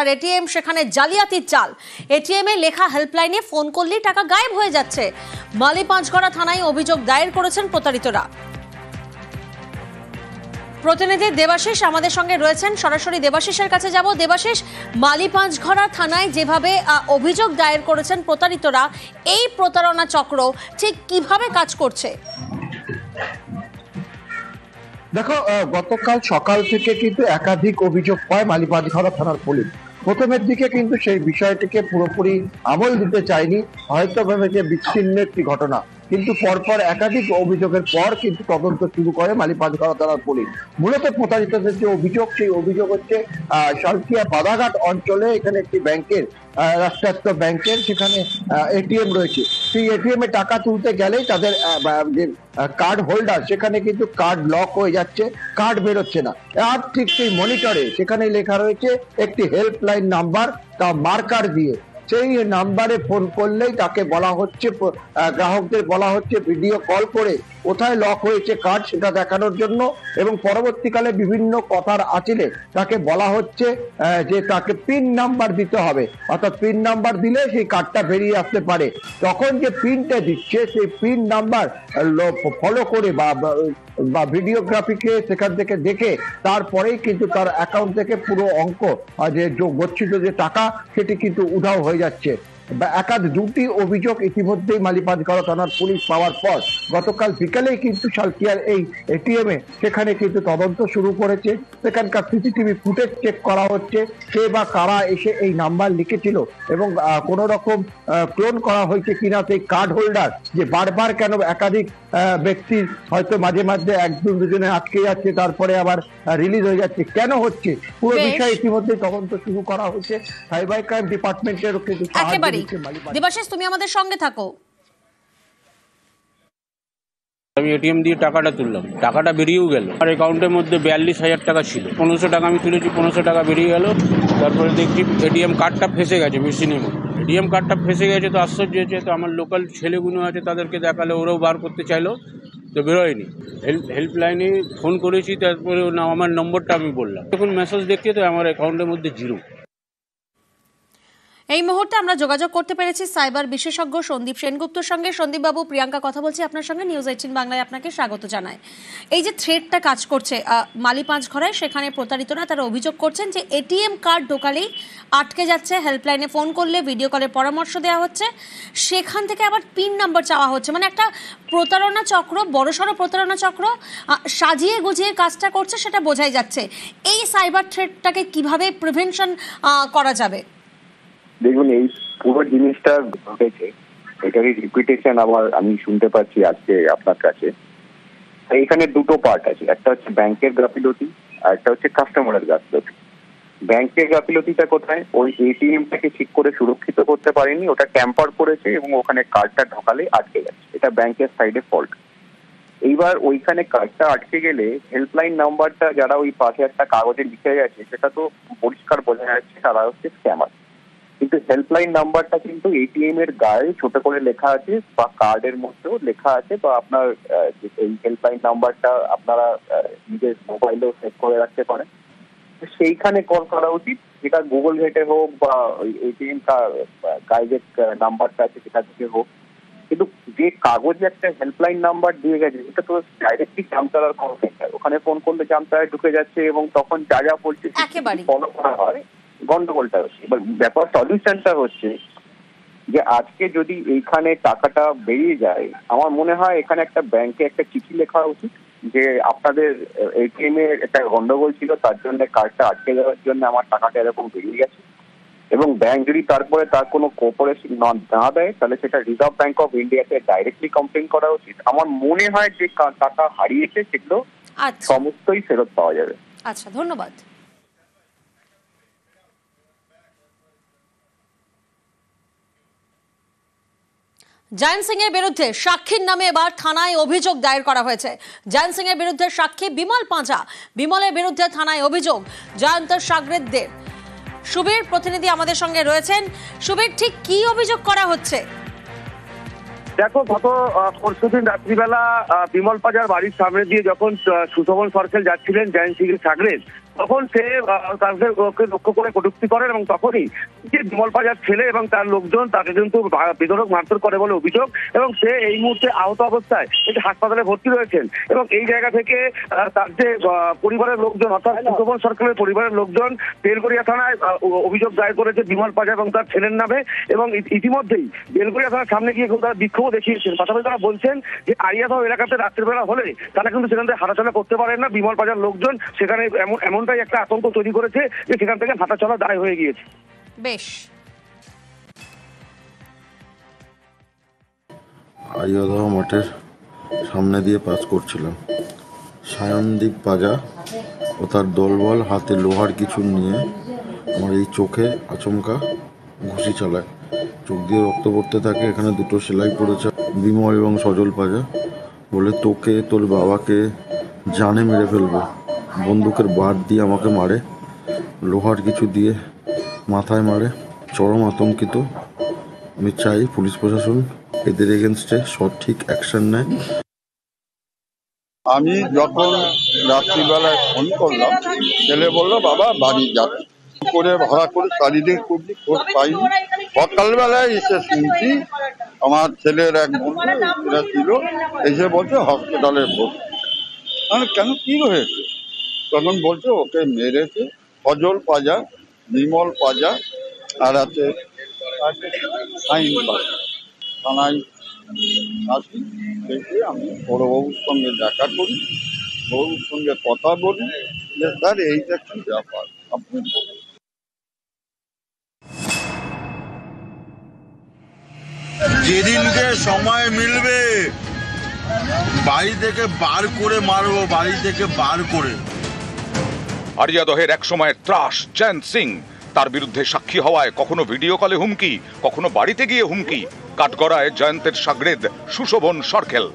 আর ATM সেখানে জালিয়াতির চাল। এটিএম এ লেখা হেল্পলাইনে ফোন করলেই টাকা গায়েব হয়ে যাচ্ছে। মালি পাঁচঘড়া থানায় অভিযোগ দায়ের করেছেন প্রতারিতরা। প্রতিনিধি দেবাশিস আমাদের সঙ্গে রয়েছেন, সরাসরি দেবাশিসের কাছে যাব। দেবাশিস, মালি পাঁচঘড়া থানায় যেভাবে অভিযোগ দায়ের করেছেন প্রতারিতরা, এই প্রতারণা চক্র ঠিক কিভাবে কাজ করছে? দেখো, গতকাল সকাল থেকে কিন্তু একাধিক অভিযোগ পায় মালি পাঁচঘড়া থানার পুলিশ। প্রথমের দিকে কিন্তু সেই বিষয়টিকে পুরোপুরি আমল দিতে চায়নি, হয়তো ভেবেছে বিচ্ছিন্ন একটি ঘটনা, কিন্তু পরপর একাধিক অভিযোগের পর কিন্তু তদন্ত শুরু করে মালি পাঁচঘড়া থানার পুলিশ। মূলত প্রতারিতদের যে অভিযোগ, সেই অভিযোগ হচ্ছে সালকিয়া বাদাঘাট অঞ্চলে এখানে একটি ব্যাংকের, রাষ্ট্রায়ত্ত ব্যাংকের, সেখানে এটিএম রয়েছে। সেই এটিএম এ টাকা তুলতে গেলেই তাদের যে কার্ড হোল্ডার, সেখানে কিন্তু কার্ড লক হয়ে যাচ্ছে, কার্ড বেরোচ্ছে না। আর ঠিক সেই মনিটরে সেখানে লেখা রয়েছে একটি হেল্পলাইন নাম্বার, তা মার্কার দিয়ে। সেই নাম্বারে ফোন করলেই তাকে বলা হচ্ছে, গ্রাহকদের বলা হচ্ছে ভিডিও কল করে কোথায় লক হয়েছে কার্ড সেটা দেখানোর জন্য, এবং পরবর্তীকালে বিভিন্ন কথার আঁচিলে তাকে বলা হচ্ছে যে তাকে পিন নাম্বার দিতে হবে, অর্থাৎ পিন নাম্বার দিলে সেই কার্ডটা বেরিয়ে আসতে পারে। তখন যে পিনটা দিচ্ছে সেই পিন নাম্বার ফলো করে বা ভিডিওগ্রাফিকে সেখান থেকে দেখে তারপরেই কিন্তু তার অ্যাকাউন্ট থেকে পুরো অঙ্ক যে গচ্ছিত যে টাকা সেটি কিন্তু উধাও হয়ে যাচ্ছে। দুটি অভিযোগ ইতিমধ্যেই মালি পাঁচঘড়া থানার পুলিশ পাওয়ার পর গতকাল বিকালেই কিন্তু সালকিয়ার এই এটিএম এ সেখানে কিন্তু তদন্ত শুরু করেছে। সেখানকার সিসিটিভি ফুটেজ চেক করা হচ্ছে, কে বা কারা এসে এই নাম্বার লিখেছিল এবং কোন রকম ক্লোন করা হয়েছে কিনা সেই কার্ড হোল্ডার, যে বারবার কেন একাধিক ব্যক্তি হয়তো মাঝে মাঝে একজন দুজনে আটকে যাচ্ছে, তারপরে আবার রিলিজ হয়ে যাচ্ছে, কেন হচ্ছে পুরো বিষয় ইতিমধ্যে তদন্ত শুরু করা হয়েছে। সাইবার ক্রাইম ডিপার্টমেন্টেরও কিন্তু দেবাশিস, তুমি আমাদের সঙ্গে থাকো। আমি এটিএম দিয়ে টাকাটা তুললাম, টাকাটা বেরিয়েও গেল। আর অ্যাকাউন্টের মধ্যে 42,000 টাকা ছিল। 1500 টাকা আমি তুলেছি, 1500 টাকা বেরিয়ে গেল। তারপরে দেখছি এটিএম কার্ডটা ফেসে গেছে মেশিনের মধ্যে। এটিএম কার্ডটা ফেসে গেছে তো আশ্চর্য হয়েছে। তো আমার লোকাল ছেলেগুলো আছে, তাদেরকে দেখালে ওরাও বার করতে চাইলো, তো বেরোয়নি। হেল্পলাইনে ফোন করেছি, তারপরে আমার নম্বরটা আমি বললাম, তখন মেসেজ দেখছি তো আমার অ্যাকাউন্টের মধ্যে জিরো। এই মুহূর্তে আমরা যোগাযোগ করতে পেরেছি সাইবার বিশেষজ্ঞ সন্দীপ সেনগুপ্তর সঙ্গে। সন্দীপ বাবু, প্রিয়াঙ্কা কথা বলছি আপনার সঙ্গে, নিউজ 18 বাংলায় আপনাকে স্বাগত জানায়। এই যে থ্রেডটা কাজ করছে মালি পাঁচঘড়ায়, সেখানে প্রতারিতরা তারা অভিযোগ করছেন যে এটিএম কার্ড ঢোকালেই আটকে যাচ্ছে, হেল্পলাইনে ফোন করলে ভিডিও কলের পরামর্শ দেওয়া হচ্ছে, সেখান থেকে আবার পিন নাম্বার চাওয়া হচ্ছে। মানে একটা প্রতারণা চক্র, বড়সড় প্রতারণা চক্র সাজিয়ে গুজিয়ে কাজটা করছে, সেটা বোঝাই যাচ্ছে। এই সাইবার থ্রেডটাকে কিভাবে প্রিভেনশন করা যাবে? দেখুন, এই পুরো জিনিসটা ঘটেছে, এটারই রিপিটেশন আবার আমি শুনতে পাচ্ছি আজকে আপনার কাছে। এইখানে দুটো পার্ট আছে, একটা হচ্ছে ব্যাংকের গাফিলতি আর একটা হচ্ছে কাস্টমারের গাফিলতি। ব্যাংকের গাফিলতিটা কোথায়? ওই এটিএমটাকে ঠিক করে সুরক্ষিত করতে পারেনি, ওটা ট্যাম্পার করেছে এবং ওখানে কার্ডটা ঢোকালে আটকে যাচ্ছে। এটা ব্যাংকের সাইডে ফল্ট। এইবার ওইখানে কার্ডটা আটকে গেলে হেল্পলাইন নাম্বারটা যারা ওই পাশে একটা কাগজে লিখে গেছে, সেটা তো পরিষ্কার বোঝা যাচ্ছে তারা হচ্ছে স্ক্যামার। কিন্তু হেল্পলাইন নাম্বারটা কিন্তু এটিএম এর গায়ে ছোট করে লেখা আছে, বা কার্ডের মধ্যেও লেখা আছে, বা আপনার এই হেল্পলাইন নাম্বারটা আপনারা নিজের মোবাইলেও সেভ করে রাখতে পারেন। সেইখানে কল করা উচিত, যেটা গুগল ঘেটে হোক বা এটিএম গায়ে যে নাম্বারটা আছে সেটা থেকে হোক। কিন্তু যে কাগজে একটা হেল্পলাইন নাম্বার দিয়ে গেছে, এটা তো ডাইরেক্টলি জামতারার কল সেন্টার, ওখানে ফোন করলে জামতারায় ঢুকে যাচ্ছে এবং তখন যা যা বলছে ফলো করা হয়, গন্ডগোলটা হচ্ছে। এবার ব্যাপার সলিউশনটা হচ্ছে যে আজকে যদি এইখানে টাকাটা বেরিয়ে যায়, আমার মনে হয় এখানে একটা ব্যাংকে একটা চিঠি লেখা উচিত যে আপনাদের এটিএম এর একটা গন্ডগোল ছিল, তার জন্য কার্ডটা আটকে যাওয়ার জন্য আমার টাকাটা এরকম বেরিয়ে গেছে। এবং ব্যাংক যদি তারপরে তার কোনো কোঅপারেশন না দেয়, তাহলে সেটা রিজার্ভ ব্যাংক অফ ইন্ডিয়াকে ডাইরেক্টলি কমপ্লেন করা উচিত। আমার মনে হয় যে টাকা হারিয়েছে সেগুলো সমস্তই ফেরত পাওয়া যাবে। আচ্ছা, ধন্যবাদ। জয়ন্ত সিং এর বিরুদ্ধে সাক্ষীর নামে এবার থানায় অভিযোগ দায়ের করা হয়েছে। জয়ন্ত সিং এর বিরুদ্ধে সাক্ষী বিমল পাঁজা, বিমলের বিরুদ্ধে থানায় অভিযোগ জয়ন্তের সাগরেদদের। সুবীর প্রতিনিধি আমাদের সঙ্গে রয়েছেন। সুবীর, ঠিক কি অভিযোগ করা হচ্ছে? দেখো, গত পরশুদিন রাত্রিবেলা বিমল পাঁজার বাড়ির সামনে দিয়ে যখন সুশোভন সরকার যাচ্ছিলেন জয়ন্ত সিং এর সাগরেদ, তখন সে তাদের লক্ষ্য করে কটূক্তি করেন এবং তখনই যে বিমল পাজার ছেলে এবং তার লোকজন তাকে কিন্তু বেধড়ক মারধর করে বলে অভিযোগ এবং সে এই মুহূর্তে আহত অবস্থায় একটি হাসপাতালে ভর্তি রয়েছেন। এবং এই জায়গা থেকে তার যে পরিবারের লোকজন অর্থাৎ সুশোভন সরকারের পরিবারের লোকজন বেলগড়িয়া থানায় অভিযোগ দায়ের করেছে বিমল পাজা এবং তার ছেলের নামে এবং ইতিমধ্যেই বেলগড়িয়া থানার সামনে গিয়ে তারা বিক্ষোভ দেখিয়েছেন। পাশাপাশি তারা বলছেন যে আড়িয়াদহ এলাকাতে রাত্রিবেলা হলে তারা কিন্তু সেখান থেকে হাঁটাচলা করতে পারেন না। বিমল পাজার লোকজন সেখানে এমনটাই একটা আতঙ্ক তৈরি করেছে যে সেখান থেকে হাঁটাচলা দায় হয়ে গিয়েছে। বেশ, আড়িয়াদহ মাঠের সামনে দিয়ে পাস করছিলাম। সায়নদীপ পাজা ও তার দলবল হাতে লোহার কিছু নিয়ে আমার এই চোখে আচমকা ঘুষি চালায়। চোখ দিয়ে রক্ত পড়তে থাকে। এখানে দুটো সেলাই পড়েছে। বিমল এবং সজল পাজা বলে, তোকে তোর বাবাকে জানে মেরে ফেলবো। বন্দুকের বার দিয়ে আমাকে মারে, লোহার কিছু দিয়ে মাথায় মারে। চরম আতঙ্কিত। আমি চাই পুলিশ প্রশাসন এদের এগেনস্টে সঠিক অ্যাকশন নেয়। আমি যখন রাত্রিবেলায় ফোন করলাম, ছেলে বললো বাবা বাড়ি যাচ্ছে করে ভাড়া করে চারিদিক করছি, খোঁজ পাইনি। সকালবেলায় এসে শুনছি আমার ছেলের এক বন্ধু এরা ছিল, এসে বলছে হসপিটালে ভর্তি। মানে কেন, কি হয়েছে? তখন বলছে ওকে মেরেছে সজল পাজা, বিমল পাজা আর আছে সাইন পাজা। থানায় আসি, দেখে আমি বড়োবাবুর সঙ্গে দেখা করি, বাবুর সঙ্গে কথা বলি যে স্যার এইটা কি ব্যাপার আপনি বলুন। যেদিনকে সময় মিলবে বাড়ি থেকে বার করে মারবো, বাড়ি থেকে বার করে। আড়িয়াদহের এক সময়ের ত্রাস জয়ন্ত সিং, তার বিরুদ্ধে সাক্ষী হওয়ায় কখনো ভিডিও কলে হুমকি, কখনো বাড়িতে গিয়ে হুমকি। কাঠগড়ায় জয়ন্তের সাগরেদ সুশোভন সরকেল।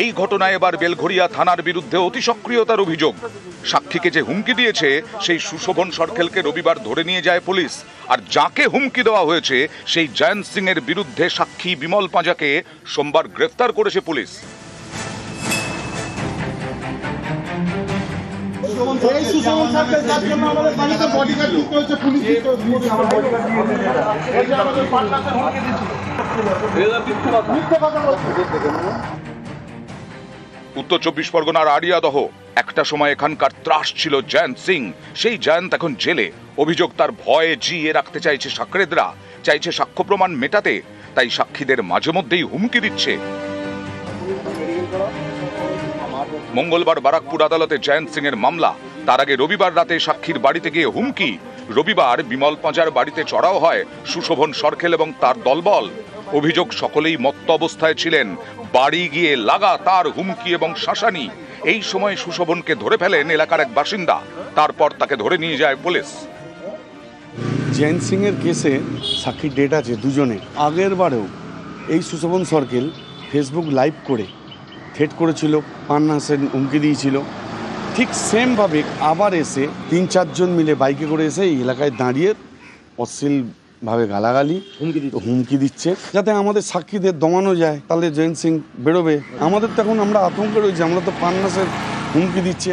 এই ঘটনায় এবার বেলঘড়িয়া থানার বিরুদ্ধে অতি সক্রিয়তার অভিযোগ। সাক্ষীকে যে হুমকি দিয়েছে সেই সুশোভন সরকেলকে রবিবার ধরে নিয়ে যায় পুলিশ। আর যাকে হুমকি দেওয়া হয়েছে সেই জয়ন্ত সিং এর বিরুদ্ধে সাক্ষী বিমল পাজাকে সোমবার গ্রেফতার করেছে পুলিশ। উত্তর 24 পরগনার আড়িয়াদহ একটা সময় এখানকার ত্রাস ছিল জয়ন্ত সিং। সেই জয়ন্ত এখন জেলে। অভিযোগ, তার ভয়ে জিয়ে রাখতে চাইছে সাকরেদরা, চাইছে সাক্ষ্য প্রমাণ মেটাতে, তাই সাক্ষীদের মাঝে মধ্যেই হুমকি দিচ্ছে। মঙ্গলবার বারাকপুর আদালতে জয়ন্ত সিং এর মামলা। তার আগে রবিবার রাতে সাক্ষীর বাড়িতে গিয়ে হুমকি। রবিবার বিমল পাজার বাড়িতে চড়াও হয় সুশোভন সরকেল এবং তার দলবল। অভিযোগ, সকলেই মত্ত অবস্থায় ছিলেন। বাড়ি গিয়ে লাগাতার হুমকি এবং শাসানি। এই সময় সুশোভনকে ধরে ফেলেন এলাকার এক বাসিন্দা। তারপর তাকে ধরে নিয়ে যায় পুলিশ। জয়ন্ত সিং এর কেসে সাক্ষীর ডেট আছে দুজনের। আগের বারেও এই সুশোভন সরকেল ফেসবুক লাইভ করে থ্রেট করেছিল, পান্নাসের হুমকি দিয়েছিল। ঠিক সেমভাবে আবার এসে 3-4 জন মিলে বাইকে করে এসে এই এলাকায় দাঁড়িয়ে অশ্লীলভাবে গালাগালি হুমকি দিচ্ছে, যাতে আমাদের সাক্ষীদের দমানো যায়। তাহলে জয়ন্ত সিং বেরোবে। আমাদের তো এখন আমরা আতঙ্কে রয়েছি, আমরা তো পান্নাসের হুমকি দিচ্ছি।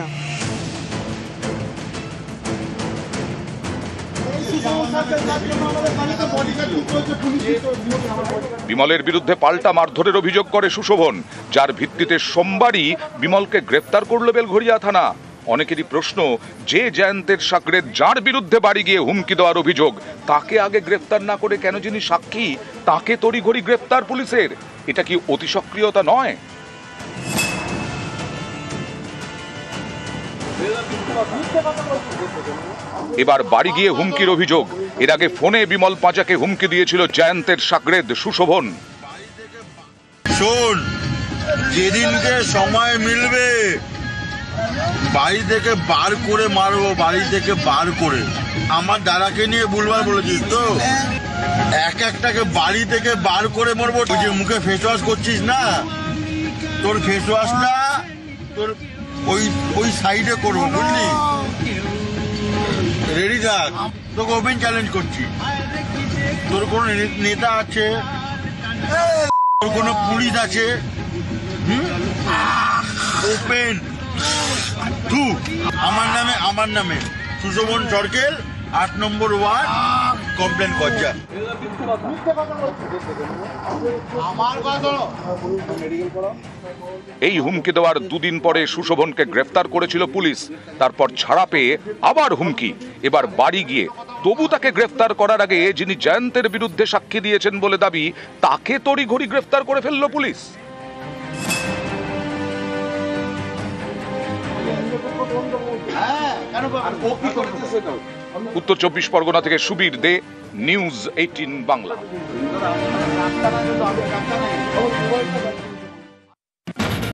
বিমলের বিরুদ্ধে পাল্টা মারধরের অভিযোগ করে সুশোভন, যার ভিত্তিতে সোমবারই বিমলকে গ্রেফতার করল বেলঘড়িয়া থানা। অনেকেরই প্রশ্ন, যে জয়ন্তের সাকরেদ, যার বিরুদ্ধে বাড়ি গিয়ে হুমকি দেওয়ার অভিযোগ, তাকে আগে গ্রেফতার না করে কেন যিনি সাক্ষী তাকে তড়িঘড়ি গ্রেফতার পুলিশের? এটা কি অতি সক্রিয়তা নয়? এবার বাড়ি গিয়ে হুমকির অভিযোগ। এর আগে ফোনে বিমল পাজাকে হুমকি দিয়েছিল জয়ন্তের সাকরেদ সুশোভন। শোন, যেদিনকে সময় মিলবে বাড়ি থেকে বার করে মারবো, বাড়ি থেকে বার করে। আমার দাদাকে নিয়ে ভুলবার বলেছিস তো? এক একটাকে বাড়ি থেকে বার করে মারবো। তুই যে মুখে ফেস ওয়াশ করছিস না, তোর ফেস ওয়াশটা তোর ওই সাইডে করবো, বুঝলি? রেডি থাক, তোকে ওপেন চ্যালেঞ্জ করছি। তোর কোনো নেতা আছে ওর কোনো পুলিশ আছে ওপেন টু আমার নামে সুশোভন সরকেল 8 নম্বর ওয়ার্ড কমপ্লেন করছে। এই হুমকি দেওয়ার দুদিন পরে সুশোভনকে গ্রেফতার করেছিল পুলিশ। তারপর ছাড়া পেয়ে আবার হুমকি, এবার বাড়ি গিয়ে তবু তাকে গ্রেফতার করার আগে যিনি জয়ন্তের বিরুদ্ধে সাক্ষী দিয়েছেন বলে দাবি তাকে তড়িঘড়ি গ্রেফতার করে ফেলল পুলিশ। উত্তর 24 পরগনা থেকে সুবীর দে, নিউজ 18 বাংলা।